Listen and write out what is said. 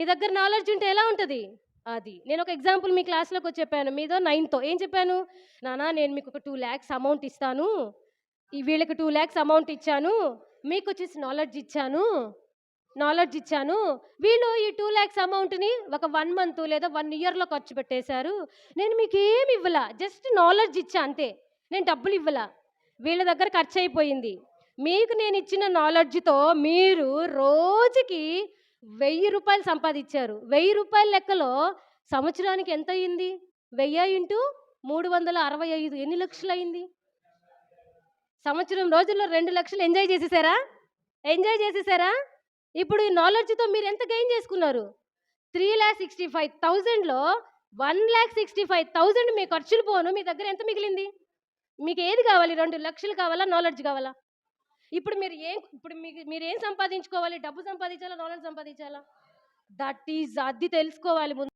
మీ దగ్గర నాలెడ్జ్ ఉంటే ఎలా ఉంటది? అది. నేనొక ఎగ్జాంపుల్ మీ క్లాస్‌లోకొచ్చి చెప్పాను. మీదో 9థో ఏం చెప్పాను? నాన్న నేను మీకొక 2,00,000 అమౌంట్ ఇస్తాను. వీళ్ళకి 2,00,000 అమౌంట్ ఇచ్చాను. మీకొచ్చేసి నాలెడ్జ్ ఇచ్చాను. వీళ్ళు ఈ 2,00,000 అమౌంట్‌ని ఒక 1 మంత్ లేదా 1 ఇయర్‌లో ఖర్చు పెట్టేశారు. నేను మీకేమి ఇవ్వలా. జస్ట్ నాలెడ్జ్ ఇచ్చా అంతే. నేను డబ్బులివ్వలా. వీళ్ళ దగ్గర ఖర్చయిపోయింది. మీకు నేనిచ్చిన నాలెడ్జ్‌తో మీరు రోజుకి రూ. 1000 సంపాదిచ్చారు. రూ. 1000 లెక్కలో సంవత్సరానికి ఎంతయింది? 1000 ఇంటూ 365 ఎన్ని లక్షలయింది? సంవత్సరం రోజుల్లో 2,00,000 ఎంజాయ్ చేసేసారా? ఎంజాయ్ చేసేసారా? ఇప్పుడు ఈ నాలెడ్జ్‌తో మీరెంత గెయిన్ చేసుకున్నారు? 3,65,000లో 1,65,000 మీ ఖర్చులు పోను మీ దగ్గర ఎంత మిగిలింది? మీకేది కావాలి? 2,00,000 కావాలా? నాలెడ్జ్ కావాలా? ఇప్పుడు మీరేం సంపాదించుకోవాలి? డబ్బు సంపాదించాలా? నాలెడ్జ్ సంపాదించాలా? అది తెలుసుకోవాలి ముందు.